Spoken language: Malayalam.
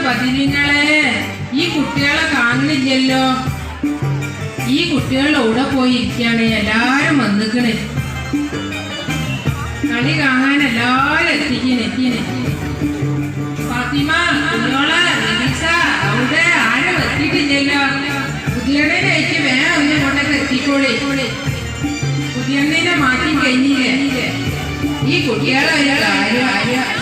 ബദിനിങ്ങളെ ഈ കുട്ടികളെ കാണുന്നില്ലല്ലോ. ഈ കുട്ടികളുടെ കൂടെ പോയിരിക്കാണ്. എല്ലാരും വന്നിക്കണേ. കളി കാണാൻ എല്ലാരും എത്തിക്കണേ. ഫാത്തിമ, കുഞ്ഞോളെ, നിമിഷ, അവിടെ ആരും എത്തിയിട്ടില്ലല്ലോ. പുതിയണ്ണേക്ക് വേണം ഒന്ന് കൊണ്ടൊക്കെ എത്തിക്കോളി. പുതിയണ്ണേനെ മാറ്റി കഴിഞ്ഞില്ലേ? ഈ കുട്ടികളെ കാര്യം